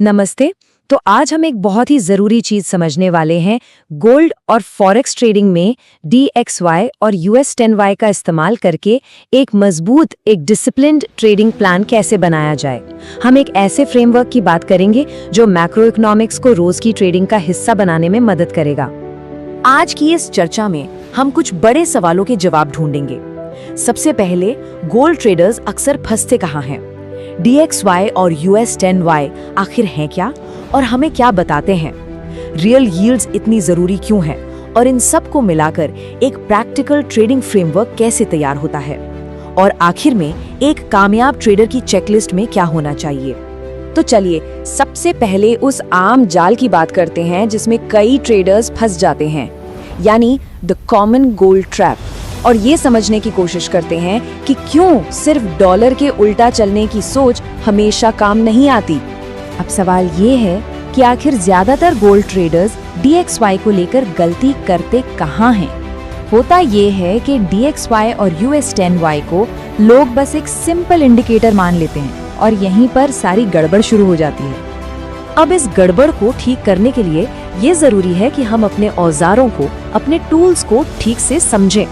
नमस्ते। तो आज हम एक बहुत ही ज़रूरी चीज़ समझने वाले हैं, गोल्ड और फॉरेक्स ट्रेडिंग में DXY और US10Y का इस्तेमाल करके एक मजबूत, एक डिसिप्लिन्ड ट्रेडिंग प्लान कैसे बनाया जाए। हम एक ऐसे फ्रेमवर्क की बात करेंगे जो मैक्रो इकोनॉमिक्स को रोज़ की ट्रेडिंग का हिस्सा बनाने में मदद करेगा। आज की इस चर्चा में हम कुछ बड़े सवालों के जवाब ढूंढेंगे। सबसे पहले, गोल्ड ट्रेडर्स अक्सर फंसते कहाँ हैं? DXY और US10Y आखिर हैं क्या और हमें क्या बताते हैं? रियल यील्ड्स इतनी जरूरी क्यों हैं? और इन सब को मिलाकर एक प्रैक्टिकल ट्रेडिंग फ्रेमवर्क कैसे तैयार होता है? और आखिर में एक कामयाब ट्रेडर की चेकलिस्ट में क्या होना चाहिए? तो चलिए सबसे पहले उस आम जाल की बात करते हैं जिसमें कई ट्रेडर्स फंस जाते हैं, यानी द कॉमन गोल्ड ट्रैप। और ये समझने की कोशिश करते हैं कि क्यों सिर्फ डॉलर के उल्टा चलने की सोच हमेशा काम नहीं आती। अब सवाल ये है कि आखिर ज्यादातर गोल्ड ट्रेडर्स DXY को लेकर गलती करते कहाँ हैं? होता ये है कि DXY और US10Y को लोग बस एक सिंपल इंडिकेटर मान लेते हैं और यहीं पर सारी गड़बड़ शुरू हो जाती है। अब इस गड़बड़ को ठीक करने के लिए ये जरूरी है कि हम अपने औजारों को, अपने टूल्स को ठीक से समझें।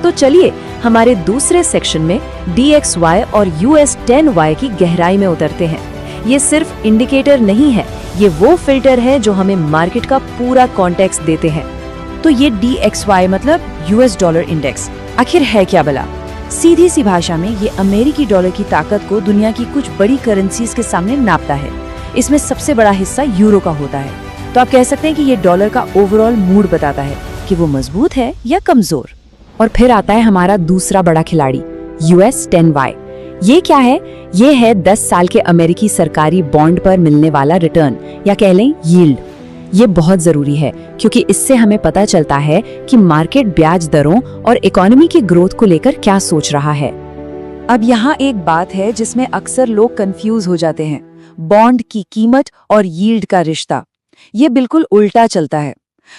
तो चलिए हमारे दूसरे सेक्शन में DXY और US10Y की गहराई में उतरते हैं। ये सिर्फ इंडिकेटर नहीं है, ये वो फिल्टर है जो हमें मार्केट का पूरा कॉन्टेक्स्ट देते हैं। तो ये DXY मतलब US डॉलर इंडेक्स आखिर है क्या भला? सीधी सी भाषा में ये अमेरिकी डॉलर की ताकत को दुनिया की कुछ बड़ी करेंसीज के सामने नापता है। इसमें सबसे बड़ा हिस्सा यूरो का होता है। तो आप कह सकते हैं कि ये डॉलर का ओवरऑल मूड बताता है कि वो मजबूत है या कमजोर। और फिर आता है हमारा दूसरा बड़ा खिलाड़ी US10Y। ये क्या है? ये है 10 साल के अमेरिकी सरकारी बॉन्ड पर मिलने वाला रिटर्न, या कह लें यील्ड। ये बहुत जरूरी है क्योंकि इससे हमें पता चलता है कि मार्केट ब्याज दरों और इकोनॉमी की ग्रोथ को लेकर क्या सोच रहा है। अब यहाँ एक बात है जिसमें अक्सर लोग कंफ्यूज हो जाते हैं, बॉन्ड की कीमत और यील्ड का रिश्ता। ये बिल्कुल उल्टा चलता है।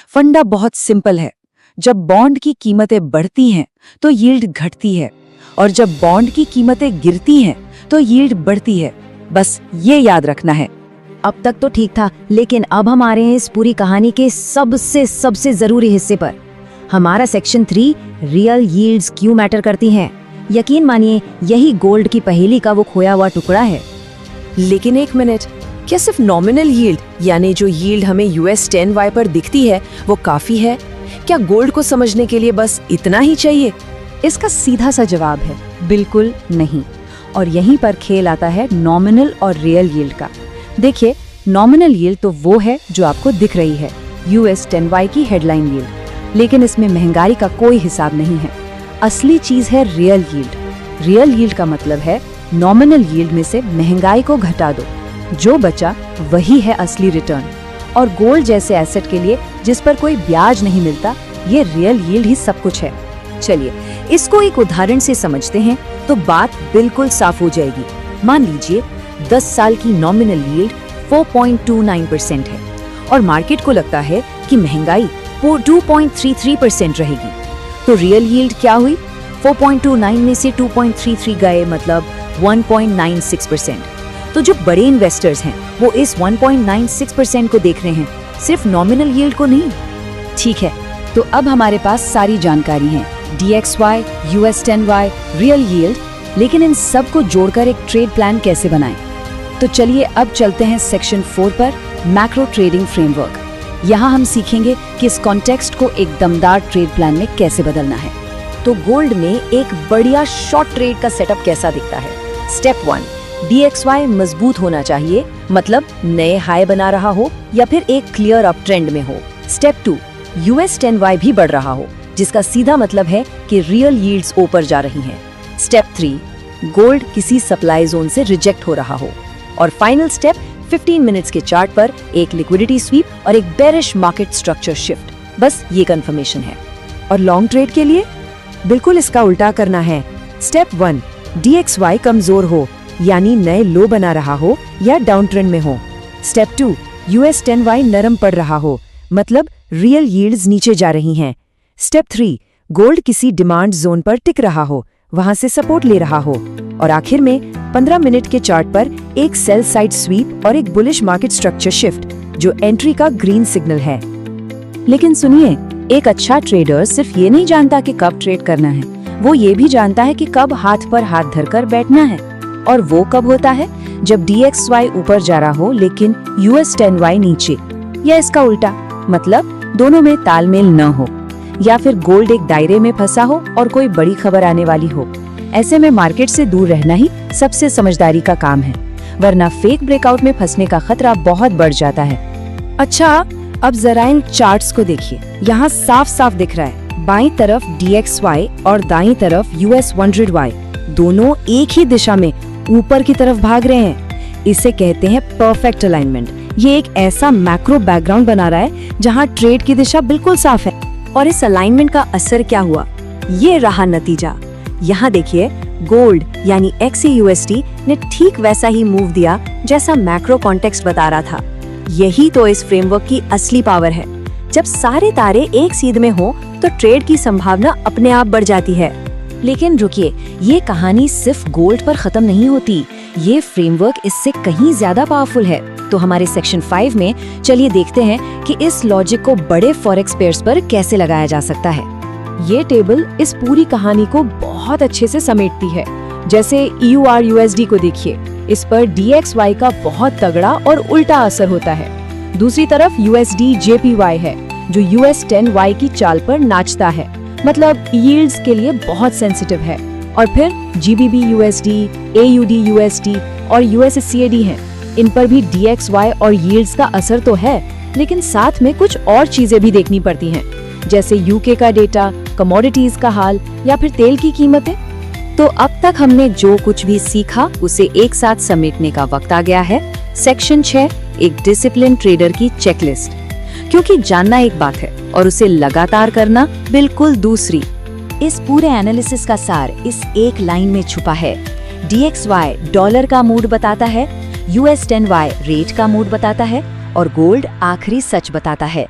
फंडा बहुत सिंपल है। जब बॉन्ड की कीमतें बढ़ती हैं तो यील्ड घटती है, और जब बॉन्ड की कीमतें गिरती हैं तो यील्ड बढ़ती है। बस ये याद रखना है। अब तक तो ठीक था, लेकिन अब हम आ रहे हैं इस पूरी कहानी के सबसे जरूरी हिस्से पर। हमारा सेक्शन 3, रियल यील्ड्स क्यों मैटर करती हैं। यकीन मानिए यही गोल्ड की पहेली का वो खोया हुआ टुकड़ा है। लेकिन एक मिनट, क्या सिर्फ नॉमिनल यील्ड, यानी जो यील्ड हमें US10Y पर दिखती है, वो काफी है? क्या गोल्ड को समझने के लिए बस इतना ही चाहिए? इसका सीधा सा जवाब है बिल्कुल नहीं। और यहीं पर खेल आता है नॉमिनल और रियल यील्ड का। देखिए, नॉमिनल यील्ड तो वो है जो आपको दिख रही है, US10Y की हेडलाइन यील्ड, लेकिन इसमें महंगाई का कोई हिसाब नहीं है। असली चीज है रियल यील्ड। रियल यील्ड का मतलब है नॉमिनल यील्ड में से महंगाई को घटा दो, जो बचा वही है असली रिटर्न। और गोल्ड जैसे एसेट के लिए जिस पर कोई ब्याज नहीं मिलता, ये रियल यील्ड ही सब कुछ है। चलिए इसको एक उदाहरण से समझते हैं तो बात बिल्कुल साफ हो जाएगी। मान लीजिए 10 साल की नॉमिनल यील्ड 4.29% है और मार्केट को लगता है कि महंगाई 2.33% रहेगी। तो रियल यील्ड क्या हुई? 4.29 में से 2.33 गए, मतलब 1.96%। तो जो बड़े इन्वेस्टर्स हैं वो इस 1.96% को देख रहे हैं, सिर्फ नॉमिनल यील्ड को नहीं। ठीक है, तो अब हमारे पास सारी जानकारी है, DXY, US10Y, रियल यील्ड, लेकिन इन सब को जोड़कर एक ट्रेड प्लान कैसे बनाएं? तो चलिए अब चलते हैं सेक्शन 4 पर, मैक्रो ट्रेडिंग फ्रेमवर्क। यहाँ हम सीखेंगे कि इस कॉन्टेक्स्ट को एक दमदार ट्रेड प्लान में कैसे बदलना है। तो गोल्ड में एक बढ़िया शॉर्ट ट्रेड का सेटअप कैसा दिखता है? स्टेप 1, DXY मजबूत होना चाहिए, मतलब नए हाई बना रहा हो या फिर एक क्लियर अप ट्रेंड में हो। स्टेप 2, US10Y भी बढ़ रहा हो, जिसका सीधा मतलब है कि रियल यील्ड्स ऊपर जा रही हैं। स्टेप 3, गोल्ड किसी सप्लाई जोन से रिजेक्ट हो रहा हो। और फाइनल स्टेप, 15 मिनट्स के चार्ट पर एक लिक्विडिटी स्वीप और एक बेरिश मार्केट स्ट्रक्चर शिफ्ट। बस ये कंफर्मेशन है। और लॉन्ग ट्रेड के लिए बिल्कुल इसका उल्टा करना है। स्टेप 1, DXY कमजोर हो, यानी नए लो बना रहा हो या डाउन ट्रेंड में हो। स्टेप 2, US10Y नरम पड़ रहा हो, मतलब रियल यील्ड्स नीचे जा रही हैं। स्टेप 3, गोल्ड किसी डिमांड जोन पर टिक रहा हो, वहां से सपोर्ट ले रहा हो, और आखिर में 15 मिनट के चार्ट पर एक सेल साइड स्वीप और एक बुलिश मार्केट स्ट्रक्चर शिफ्ट जो एंट्री का ग्रीन सिग्नल है। लेकिन सुनिए, एक अच्छा ट्रेडर सिर्फ ये नहीं जानता कि कब ट्रेड करना है, वो ये भी जानता है कि कब हाथ पर हाथ धरकर बैठना है। और वो कब होता है? जब DXY ऊपर जा रहा हो लेकिन US10Y नीचे, या इसका उल्टा, मतलब दोनों में तालमेल न हो, या फिर गोल्ड एक दायरे में फंसा हो और कोई बड़ी खबर आने वाली हो। ऐसे में मार्केट से दूर रहना ही सबसे समझदारी का काम है, वरना फेक ब्रेकआउट में फंसने का खतरा बहुत बढ़ जाता है। अच्छा, अब जरा इन चार्ट्स को देखिए। यहाँ साफ साफ दिख रहा है, बाईं तरफ DXY और दाईं तरफ US100Y दोनों एक ही दिशा में ऊपर की तरफ भाग रहे हैं। इसे कहते हैं परफेक्ट अलाइनमेंट। ये एक ऐसा मैक्रो बैकग्राउंड बना रहा है जहाँ ट्रेड की दिशा बिल्कुल साफ है। और इस अलाइनमेंट का असर क्या हुआ? ये रहा नतीजा। यहाँ देखिए, गोल्ड यानी XAUSD ने ठीक वैसा ही मूव दिया जैसा मैक्रो कॉन्टेक्स्ट बता रहा था। यही तो इस फ्रेमवर्क की असली पावर है। जब सारे तारे एक सीध में हो तो ट्रेड की संभावना अपने आप बढ़ जाती है। लेकिन रुकिए, ये कहानी सिर्फ गोल्ड पर खत्म नहीं होती। ये फ्रेमवर्क इससे कहीं ज्यादा पावरफुल है। तो हमारे सेक्शन 5 में चलिए देखते हैं कि इस लॉजिक को बड़े फॉरेक्स पेयर्स पर कैसे लगाया जा सकता है। ये टेबल इस पूरी कहानी को बहुत अच्छे से समेटती है। जैसे EUR/USD को देखिए, इस पर DXY का बहुत तगड़ा और उल्टा असर होता है। दूसरी तरफ USD/JPY है जो US10Y की चाल पर नाचता है, मतलब यील्ड्स के लिए बहुत सेंसिटिव है। और फिर GBP/USD, AUD/USD और USD/CAD हैं। इन पर भी DXY और यील्ड्स का असर तो है, लेकिन साथ में कुछ और चीजें भी देखनी पड़ती हैं, जैसे UK का डेटा, कमोडिटीज का हाल या फिर तेल की कीमतें। तो अब तक हमने जो कुछ भी सीखा उसे एक साथ समेटने का वक्त आ गया है। सेक्शन 6, एक डिसिप्लिन ट्रेडर की चेकलिस्ट। क्योंकि जानना एक बात है और उसे लगातार करना बिल्कुल दूसरी। इस पूरे एनालिसिस का सार इस एक लाइन में छुपा है। DXY डॉलर का मूड बताता है, US10Y रेट का मूड बताता है और गोल्ड आखिरी सच बताता है।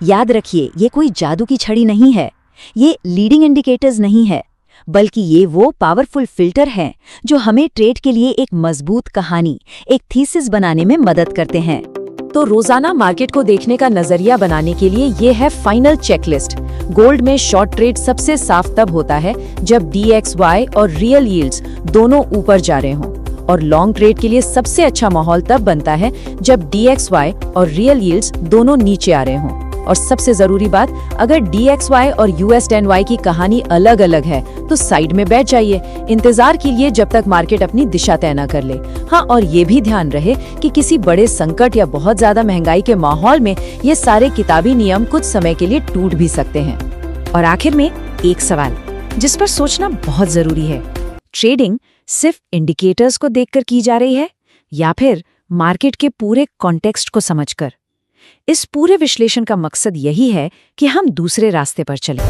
याद रखिए, ये कोई जादू की छड़ी नहीं है, ये लीडिंग इंडिकेटर्स नहीं है, बल्कि ये वो पावरफुल फिल्टर हैं जो हमें ट्रेड के लिए एक मजबूत कहानी, एक थीसिस बनाने में मदद करते हैं। तो रोजाना मार्केट को देखने का नजरिया बनाने के लिए ये है फाइनल चेकलिस्ट। गोल्ड में शॉर्ट ट्रेड सबसे साफ तब होता है जब DXY और रियल यील्ड्स दोनों ऊपर जा रहे हों, और लॉन्ग ट्रेड के लिए सबसे अच्छा माहौल तब बनता है जब DXY और रियल यील्ड्स दोनों नीचे आ रहे हों। और सबसे जरूरी बात, अगर DXY और US10Y की कहानी अलग अलग है तो साइड में बैठ जाइए, इंतजार कीजिए जब तक मार्केट अपनी दिशा तय न कर ले। हाँ, और ये भी ध्यान रहे कि किसी बड़े संकट या बहुत ज्यादा महंगाई के माहौल में ये सारे किताबी नियम कुछ समय के लिए टूट भी सकते हैं। और आखिर में एक सवाल जिस पर सोचना बहुत जरूरी है, ट्रेडिंग सिर्फ इंडिकेटर्स को देखकर की जा रही है या फिर मार्केट के पूरे कॉन्टेक्स्ट को समझकर? इस पूरे विश्लेषण का मकसद यही है कि हम दूसरे रास्ते पर चलें।